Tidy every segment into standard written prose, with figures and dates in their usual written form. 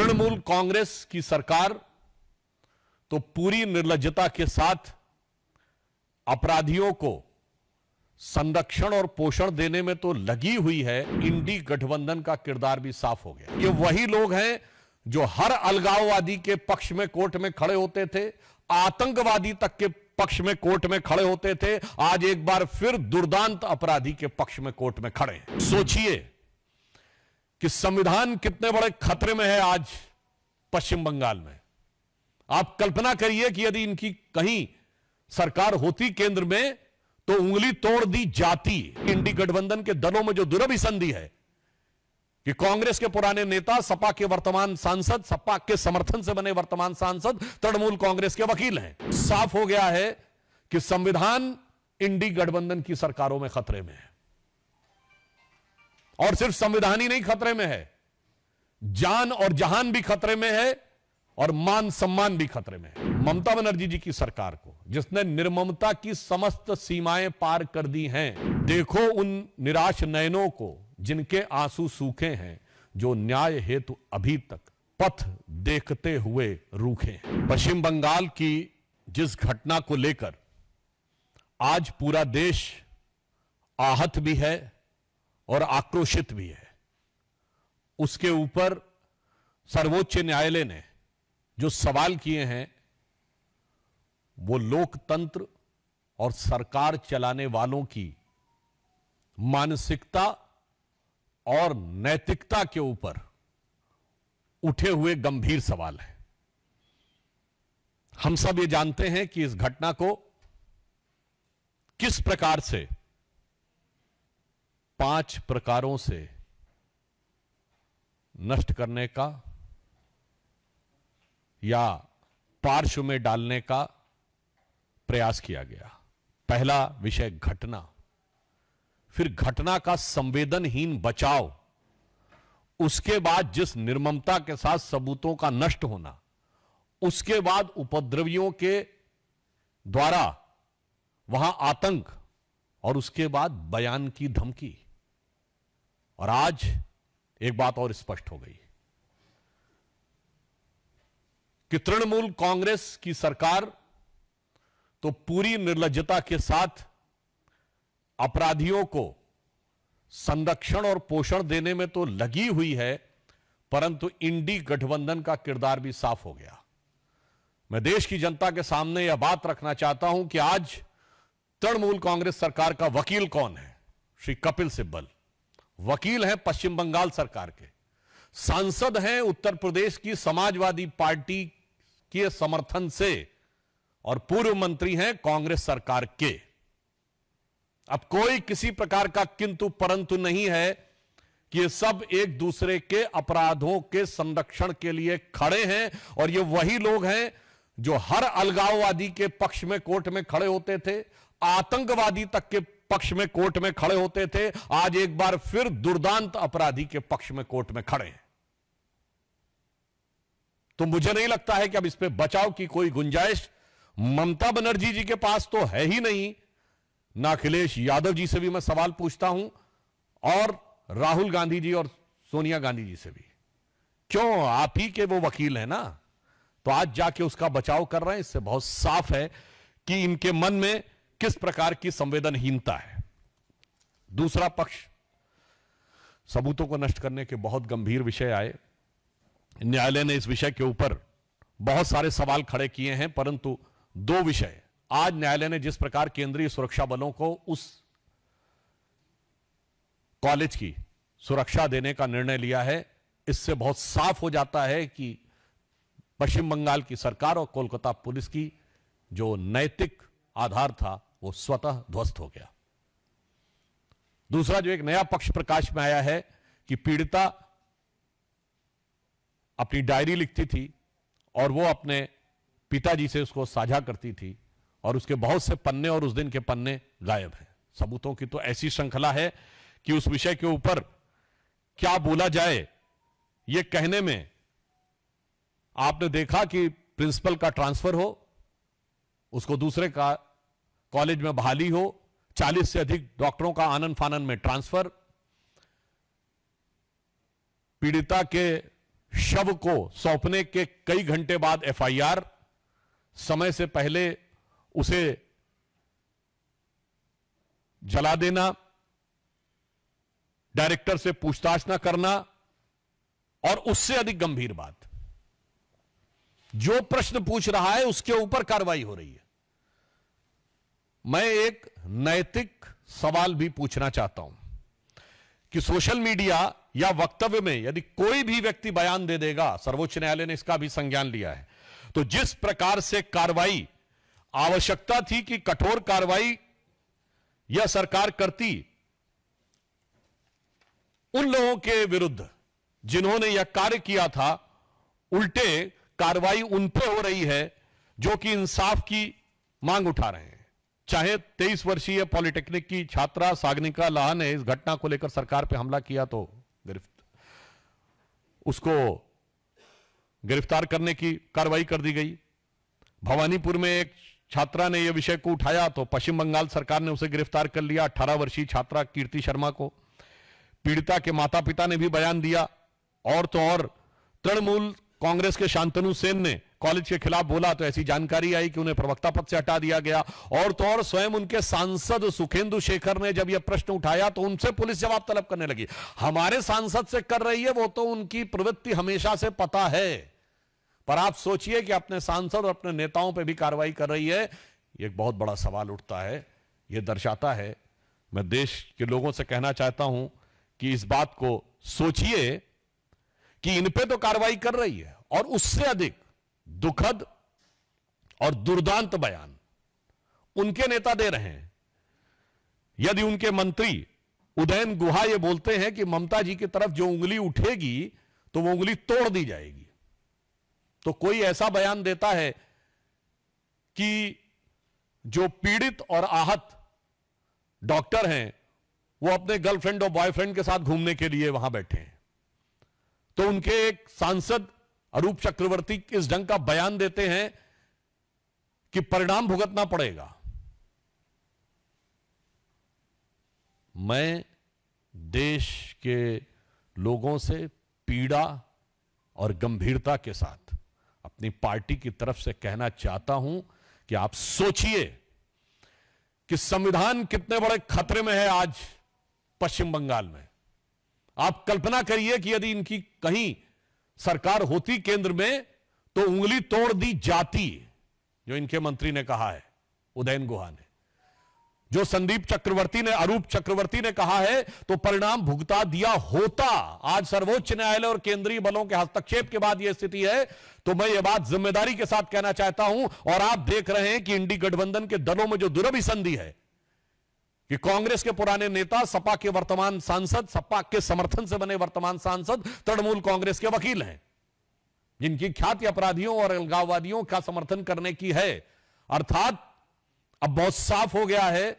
तृणमूल कांग्रेस की सरकार तो पूरी निर्लज्जता के साथ अपराधियों को संरक्षण और पोषण देने में तो लगी हुई है। इंडी गठबंधन का किरदार भी साफ हो गया। ये वही लोग हैं जो हर अलगाववादी के पक्ष में कोर्ट में खड़े होते थे, आतंकवादी तक के पक्ष में कोर्ट में खड़े होते थे, आज एक बार फिर दुर्दांत अपराधी के पक्ष में कोर्ट में खड़े हैं। सोचिए कि संविधान कितने बड़े खतरे में है आज पश्चिम बंगाल में। आप कल्पना करिए कि यदि इनकी कहीं सरकार होती केंद्र में तो उंगली तोड़ दी जाती। इंडी गठबंधन के दलों में जो दुरभिसंधि है कि कांग्रेस के पुराने नेता, सपा के वर्तमान सांसद, सपा के समर्थन से बने वर्तमान सांसद तृणमूल कांग्रेस के वकील हैं। साफ हो गया है कि संविधान इंडी गठबंधन की सरकारों में खतरे में है। और सिर्फ संविधान ही नहीं खतरे में है, जान और जहान भी खतरे में है और मान सम्मान भी खतरे में है। ममता बनर्जी जी की सरकार को, जिसने निर्ममता की समस्त सीमाएं पार कर दी हैं, देखो उन निराश नयनों को जिनके आंसू सूखे हैं, जो न्याय हेतु अभी तक पथ देखते हुए रूखे हैं। पश्चिम बंगाल की जिस घटना को लेकर आज पूरा देश आहत भी है और आक्रोशित भी है, उसके ऊपर सर्वोच्च न्यायालय ने जो सवाल किए हैं वो लोकतंत्र और सरकार चलाने वालों की मानसिकता और नैतिकता के ऊपर उठे हुए गंभीर सवाल है। हम सब ये जानते हैं कि इस घटना को किस प्रकार से 5 प्रकारों से नष्ट करने का या पार्श्व में डालने का प्रयास किया गया। पहला विषय घटना, फिर घटना का संवेदनहीन बचाव, उसके बाद जिस निर्ममता के साथ सबूतों का नष्ट होना, उसके बाद उपद्रवियों के द्वारा वहां आतंक और उसके बाद बयान की धमकी। और आज एक बात और स्पष्ट हो गई कि तृणमूल कांग्रेस की सरकार तो पूरी निर्लज्जता के साथ अपराधियों को संरक्षण और पोषण देने में तो लगी हुई है, परंतु इंडी गठबंधन का किरदार भी साफ हो गया। मैं देश की जनता के सामने यह बात रखना चाहता हूं कि आज तृणमूल कांग्रेस सरकार का वकील कौन है? श्री कपिल सिब्बल वकील हैं पश्चिम बंगाल सरकार के, सांसद हैं उत्तर प्रदेश की समाजवादी पार्टी के समर्थन से और पूर्व मंत्री हैं कांग्रेस सरकार के। अब कोई किसी प्रकार का किंतु परंतु नहीं है कि ये सब एक दूसरे के अपराधों के संरक्षण के लिए खड़े हैं। और ये वही लोग हैं जो हर अलगाववादी के पक्ष में कोर्ट में खड़े होते थे, आतंकवादी तक के पक्ष में कोर्ट में खड़े होते थे, आज एक बार फिर दुर्दांत अपराधी के पक्ष में कोर्ट में खड़े हैं। तो मुझे नहीं लगता है कि अब इस पे बचाव की कोई गुंजाइश ममता बनर्जी जी के पास तो है ही नहीं, ना अखिलेश यादव जी से भी मैं सवाल पूछता हूं और राहुल गांधी जी और सोनिया गांधी जी से भी। क्यों? आप ही के वो वकील हैं ना, तो आज जाके उसका बचाव कर रहे हैं। इससे बहुत साफ है कि इनके मन में किस प्रकार की संवेदनहीनता है। दूसरा पक्ष, सबूतों को नष्ट करने के बहुत गंभीर विषय आए। न्यायालय ने इस विषय के ऊपर बहुत सारे सवाल खड़े किए हैं, परंतु 2 विषय आज न्यायालय ने जिस प्रकार केंद्रीय सुरक्षा बलों को उस कॉलेज की सुरक्षा देने का निर्णय लिया है, इससे बहुत साफ हो जाता है कि पश्चिम बंगाल की सरकार और कोलकाता पुलिस की जो नैतिक आधार था वो स्वतः ध्वस्त हो गया। दूसरा जो एक नया पक्ष प्रकाश में आया है कि पीड़िता अपनी डायरी लिखती थी और वो अपने पिताजी से उसको साझा करती थी और उसके बहुत से पन्ने और उस दिन के पन्ने गायब हैं। सबूतों की तो ऐसी श्रृंखला है कि उस विषय के ऊपर क्या बोला जाए ये कहने में, आपने देखा कि प्रिंसिपल का ट्रांसफर हो, उसको दूसरे का कॉलेज में बहाली हो, 40 से अधिक डॉक्टरों का आनन फानन में ट्रांसफर, पीड़िता के शव को सौंपने के कई घंटे बाद एफआईआर, समय से पहले उसे जला देना, डायरेक्टर से पूछताछ न करना, और उससे अधिक गंभीर बात, जो प्रश्न पूछ रहा है उसके ऊपर कार्रवाई हो रही है। मैं एक नैतिक सवाल भी पूछना चाहता हूं कि सोशल मीडिया या वक्तव्य में यदि कोई भी व्यक्ति बयान दे देगा, सर्वोच्च न्यायालय ने इसका भी संज्ञान लिया है, तो जिस प्रकार से कार्रवाई आवश्यकता थी कि कठोर कार्रवाई यह सरकार करती उन लोगों के विरुद्ध जिन्होंने यह कार्य किया था, उल्टे कार्रवाई उन पर हो रही है जो कि इंसाफ की मांग उठा रहे हैं। चाहे 23 वर्षीय पॉलिटेक्निक की छात्रा सागनिका लाहा ने इस घटना को लेकर सरकार पर हमला किया तो उसको गिरफ्तार करने की कार्रवाई कर दी गई। भवानीपुर में एक छात्रा ने यह विषय को उठाया तो पश्चिम बंगाल सरकार ने उसे गिरफ्तार कर लिया, 18 वर्षीय छात्रा कीर्ति शर्मा को। पीड़िता के माता पिता ने भी बयान दिया, और तो और तृणमूल कांग्रेस के शांतनु सेन ने कॉलेज के खिलाफ बोला तो ऐसी जानकारी आई कि उन्हें प्रवक्ता पद से हटा दिया गया। और तो और स्वयं उनके सांसद सुखेंदु शेखर ने जब यह प्रश्न उठाया तो उनसे पुलिस जवाब तलब करने लगी। हमारे सांसद से कर रही है, वो तो उनकी प्रवृत्ति हमेशा से पता है, पर आप सोचिए कि अपने सांसद और अपने नेताओं पर भी कार्रवाई कर रही है। एक बहुत बड़ा सवाल उठता है। यह दर्शाता है, मैं देश के लोगों से कहना चाहता हूं कि इस बात को सोचिए कि इन पे तो कार्रवाई कर रही है, और उससे अधिक दुखद और दुर्दांत बयान उनके नेता दे रहे हैं। यदि उनके मंत्री उदयन गुहा ये बोलते हैं कि ममता जी की तरफ जो उंगली उठेगी तो वो उंगली तोड़ दी जाएगी, तो कोई ऐसा बयान देता है कि जो पीड़ित और आहत डॉक्टर हैं वो अपने गर्लफ्रेंड और बॉयफ्रेंड के साथ घूमने के लिए वहां बैठे हैं, तो उनके एक सांसद अरूप चक्रवर्ती इस ढंग का बयान देते हैं कि परिणाम भुगतना पड़ेगा। मैं देश के लोगों से पीड़ा और गंभीरता के साथ अपनी पार्टी की तरफ से कहना चाहता हूं कि आप सोचिए कि संविधान कितने बड़े खतरे में है आज पश्चिम बंगाल में। आप कल्पना करिए कि यदि इनकी कहीं सरकार होती केंद्र में तो उंगली तोड़ दी जाती, जो इनके मंत्री ने कहा है, उदयन गुहा ने, जो संदीप चक्रवर्ती ने, अरूप चक्रवर्ती ने कहा है, तो परिणाम भुगता दिया होता। आज सर्वोच्च न्यायालय और केंद्रीय बलों के हस्तक्षेप के बाद यह स्थिति है, तो मैं यह बात जिम्मेदारी के साथ कहना चाहता हूं। और आप देख रहे हैं कि इंडी गठबंधन के दलों में जो दुरभिसंधि है कि कांग्रेस के पुराने नेता, सपा के वर्तमान सांसद, सपा के समर्थन से बने वर्तमान सांसद तृणमूल कांग्रेस के वकील हैं, जिनकी ख्याति अपराधियों और अलगाववादियों का समर्थन करने की है। अर्थात अब बहुत साफ हो गया है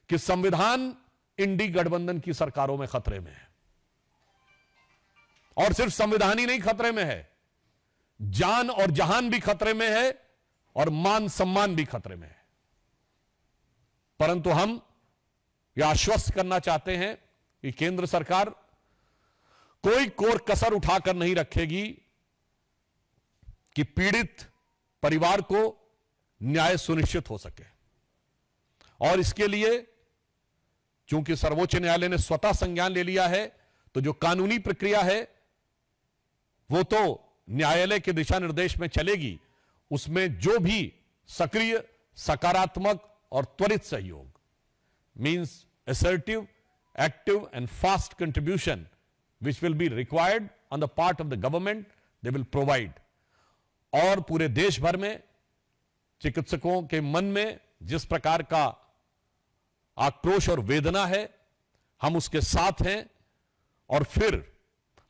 कि संविधान इंडी गठबंधन की सरकारों में खतरे में है, और सिर्फ संविधान ही नहीं खतरे में है, जान और जहान भी खतरे में है, और मान सम्मान भी खतरे में है। परंतु हम यह आश्वस्त करना चाहते हैं कि केंद्र सरकार कोई कोर कसर उठाकर नहीं रखेगी कि पीड़ित परिवार को न्याय सुनिश्चित हो सके। और इसके लिए चूंकि सर्वोच्च न्यायालय ने स्वतः संज्ञान ले लिया है, तो जो कानूनी प्रक्रिया है वो तो न्यायालय के दिशा निर्देश में चलेगी। उसमें जो भी सक्रिय, सकारात्मक और त्वरित सहयोग, means assertive, active and fast contribution which will be required on the part of the government, they will provide. और पूरे देश भर में चिकित्सकों के मन में जिस प्रकार का आक्रोश और वेदना है, हम उसके साथ हैं। और फिर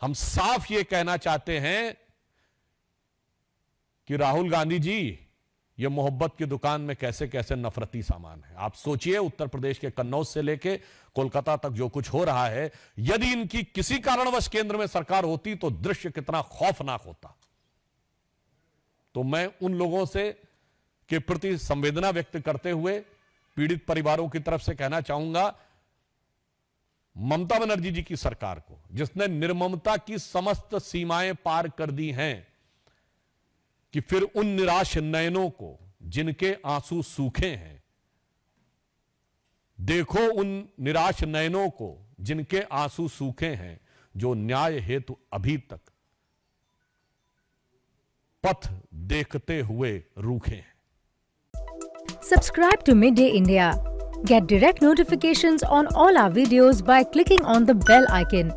हम साफ ये कहना चाहते हैं कि राहुल गांधी जी, यह मोहब्बत की दुकान में कैसे कैसे नफरती सामान है। आप सोचिए, उत्तर प्रदेश के कन्नौज से लेके कोलकाता तक जो कुछ हो रहा है, यदि इनकी किसी कारणवश केंद्र में सरकार होती तो दृश्य कितना खौफनाक होता। तो मैं उन लोगों से के प्रति संवेदना व्यक्त करते हुए पीड़ित परिवारों की तरफ से कहना चाहूंगा ममता बनर्जी जी की सरकार को, जिसने निर्ममता की समस्त सीमाएं पार कर दी हैं, कि फिर उन निराश नयनों को जिनके आंसू सूखे हैं, देखो उन निराश नयनों को जिनके आंसू सूखे हैं, जो न्याय हेतु अभी तक पथ देखते हुए रूखे हैं। Subscribe to Midday India. Get direct notifications on all our videos by clicking on the bell icon.